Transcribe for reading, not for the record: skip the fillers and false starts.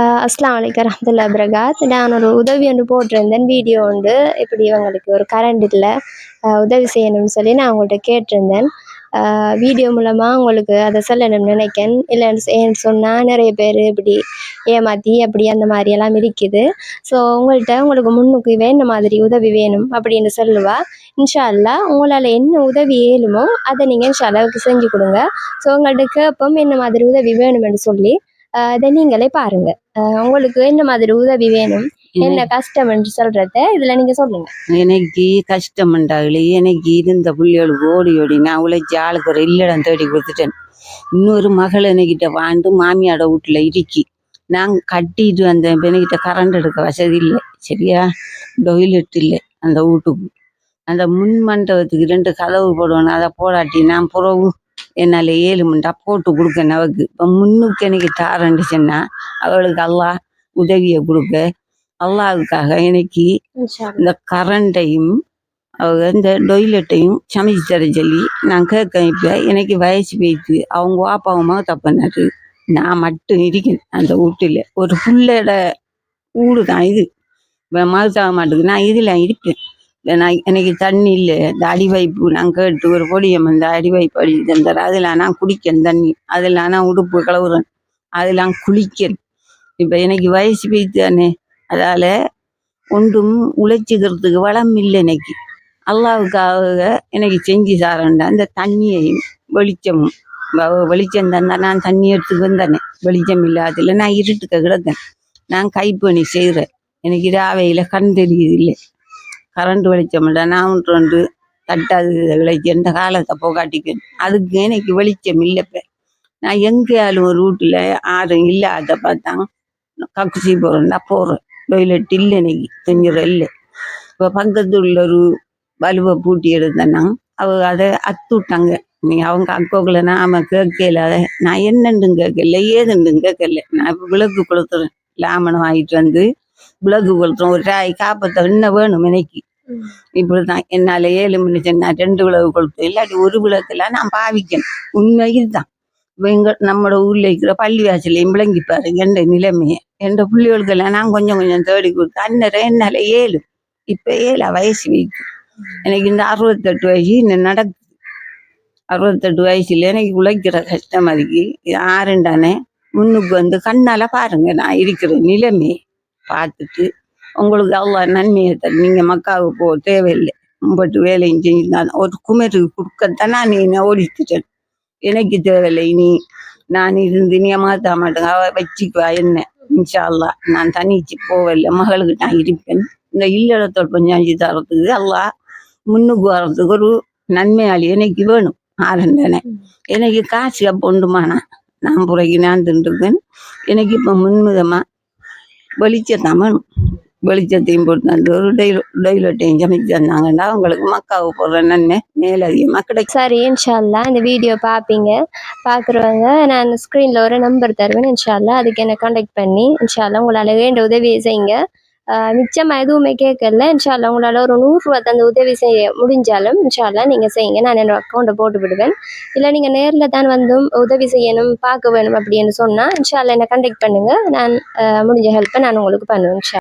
அஸ்ஸலாமு அலைக்கும் வரஹ்மத்துல்லாஹி வபரகாத். நான் ஒரு உதவி ஒன்று போட்டிருந்தேன், வீடியோ உண்டு. இப்படி இவங்களுக்கு ஒரு கரண்ட் இல்லை, உதவி செய்யணும்னு சொல்லி நான் அவங்கள்ட்ட கேட்டிருந்தேன். வீடியோ மூலமாக உங்களுக்கு அதை சொல்லணும்னு நினைக்கேன். இல்லைன்னு ஏன்னு சொன்னால் நிறைய பேர் இப்படி ஏமாற்றி அப்படி அந்த மாதிரியெல்லாம் இருக்குது. ஸோ உங்களுக்கு முன்னுக்கு என்ன மாதிரி உதவி வேணும் அப்படின்னு சொல்லுவா. இன்ஷா அல்லாஹ் உங்களால் என்ன உதவி ஏழுமோ அதை நீங்கள் இன்ஷா அல்லாஹ்வுக்கு செஞ்சு கொடுங்க. ஸோ உங்கள்கிட்ட கேட்போம் என்ன மாதிரி உதவி வேணும்னு சொல்லி. அதை நீங்களே பாருங்க. உங்களுக்கு என்ன மாதிரி உதவி வேணும், என்ன கஷ்டம்னு சொல்றத இதுல நீங்க சொல்லுங்க. எனக்கு கஷ்டம் உண்டாகல. எனக்கு இருந்த பிள்ளைகளுக்கு ஓடி ஓடி நான் உழைச்சி ஆளுக்கு ஒரு இல்லடம் தேடி கொடுத்துட்டேன். இன்னொரு மகள் என்கிட்ட வாழ்ந்து மாமியாட வீட்டுல இருக்கி. நான் கட்டிட்டு வந்தேன். இப்போ என்கிட்ட கரண்ட் எடுக்க வசதி இல்லை, சரியா? டொய்லெட் இல்லை அந்த வீட்டுக்கு. அந்த முன் மண்டபத்துக்கு 2 கதவு போடுவேன். அதை போடாட்டி நான் புறவு என்னால் 7 மண்டா போட்டு கொடுக்கேன் அவக்கு. இப்போ முன்னுக்கு எனக்கு தாரண்டுச்சுன்னா அவளுக்கு அல்லாஹ் உதவியை கொடுக்க. அல்லாவுக்காக எனக்கு இந்த கரண்டையும் இந்த டொய்லெட்டையும் சமைச்சு தர சொல்லி நான் கேட்கேன். இப்போ எனக்கு வயசு போயிட்டு அவங்க வாப்பாவுமா தப்பினாரு. நான் மட்டும் இருக்கேன் அந்த வீட்டில். ஒரு புள்ளோட வீடு தான் இது. மறுத்தாக மாட்டுக்கு நான் இதில் இருப்பேன். எனக்கு தண்ணி இல்லை. இந்த அடிவைப்பு நான் கேட்டு ஒரு பொடியம் இந்த அடிவைப்பு அடி தந்தார். அதில் நான் குடிக்கேன் தண்ணி. அதில் நான் உடுப்பு கலவுறேன். அதெல்லாம் குளிக்கேன். இப்போ எனக்கு வயசு போயிட்டு தானே, அதால் ஒன்றும் உழைச்சிக்கிறதுக்கு வளம் இல்லை. எனக்கு அல்லாவுக்காக எனக்கு செஞ்சு சாரண்டா அந்த தண்ணியையும் வெளிச்சமும். வெளிச்சம் தந்தால் நான் தண்ணி எடுத்துக்கு வந்தானே. வெளிச்சம் இல்லாததில் நான் இருட்டுக்க கிடந்தேன். நான் கைப்பணி செய்கிறேன். எனக்கு ராவையில் கண் தெரியுது இல்லை. கரண்ட் வெளிச்சம் இல்லை. நான் 1 தட்டாது விளைச்சி எந்த காலத்தை போகாட்டிக்கேன். அதுக்கு எனக்கு வெளிச்சம் இல்லைப்ப. நான் எங்கேயாலும் ஒரு வீட்டில் யாரும் இல்லாத பார்த்தா கக்குசி போகிறேன்னா போகிறேன். டொய்லெட் இல்லை, எனக்கு செஞ்சுற இல்லை. இப்போ பக்கத்து உள்ள ஒரு வலுவை பூட்டி எடுத்தேன்னா அதை அத்துட்டாங்க. அவங்க அக்கோக்கில் நாம கேட்கல. நான் என்னண்டும் கேட்கல, ஏதுண்டும் கேட்கல. நான் இப்போ விளக்கு கொளுத்துறேன். லாமனம் ஆகிட்டு வந்து விளக்கு கொளுத்துறேன். ஒரு ராய் காப்பத்தை என்ன வேணும் எனக்கு. இப்படிதான் என்னால் 7 மணி சொன்னா 2 விளக்கு கொளுத்து, இல்லாட்டி ஒரு விளக்கெல்லாம் நான் பாவிக்கணும். உண்மை இதுதான். இப்போ நம்மளோட ஊரில் இருக்கிற பள்ளி வாசலையும் விளங்கிப்பாரு எந்த நிலைமையை. எந்த பிள்ளைகளுக்கெல்லாம் நான் கொஞ்சம் கொஞ்சம் தேடி கொடுத்து அன்னரை என்னால் 7. இப்போ 7 வயசு வைக்கும். எனக்கு இந்த 68 வயசு இன்னும் நடக்குது. 68 வயசுல எனக்கு உழைக்கிற கஷ்டமா இருக்கு. யாருண்டானே முன்னுக்கு வந்து கண்ணால் பாருங்க நான் இருக்கிற நிலைமையை பார்த்துட்டு உங்களுக்கு அல்லாஹ் நன்மையை தரும். நீங்கள் மக்காவுக்கு போக தேவையில்லை. உங்கள்கிட்ட வேலையும் செஞ்சுதான் ஒரு குமருக்கு கொடுக்கத்தானே நீ ஓடிட்டுட்டேன். எனக்கு தேவையில்லை. நான் இருந்து நீ மாற்ற மாட்டேங்க வச்சுக்குவா என்ன. இன்ஷா அல்லாஹ் நான் தனிச்சு போகவில்லை. மகளுக்கு நான் இருப்பேன். இந்த இல்லறத்தோட கொஞ்சம் அஞ்சு தரத்துக்கு அல்லாஹ் முன்னுக்கு வர்றதுக்கு ஒரு நன்மையாளி எனக்கு வேணும். ஆரண்டனே எனக்கு காசு அப்போ உண்டுமானா நான் புறக்கி நான் தின்றுருக்கேன். எனக்கு இப்போ முன்முதமாக வெளிச்சத்தான் வேணும். வெளிச்சத்தையும் போட்டு அந்த ஒரு டொய்லெட்டையும் சமைச்சு தந்தாங்கன்னா அவங்களுக்கு மக்காவை போடுற நன்மை மேலதிகமாக கிடைக்கும். சரி, இன்ஷா அல்லாஹ் இந்த வீடியோ பார்ப்பீங்க. பார்க்குறவங்க நான் ஸ்க்ரீனில் ஒரு நம்பர் தருவேன். இன்ஷா அல்லாஹ் அதுக்கு என்ன கான்டாக்ட் பண்ணி இன்ஷா அல்லாஹ் உங்களால் வேண்ட உதவியை செய்யுங்க. மிச்சமாக எதுவுமே கேட்கல. இன்ஷா அல்லாஹ் உங்களால் ஒரு 100 ரூபா தந்த உதவி செய்ய முடிஞ்சாலும் இன்ஷா அல்லாஹ் நீங்கள் செய்யுங்க. நான் என்னோட அக்கௌண்ட்டை போட்டு விடுவேன். இல்லை நீங்கள் நேரில் தான் வந்தும் உதவி செய்யணும் பார்க்க வேணும் அப்படின்னு சொன்னால் இன்ஷா அல்லாஹ் என்னை கான்டாக்ட் பண்ணுங்கள். நான் முடிஞ்ச ஹெல்ப்பை நான் உங்களுக்கு பண்ணுவேன். இன்ஷா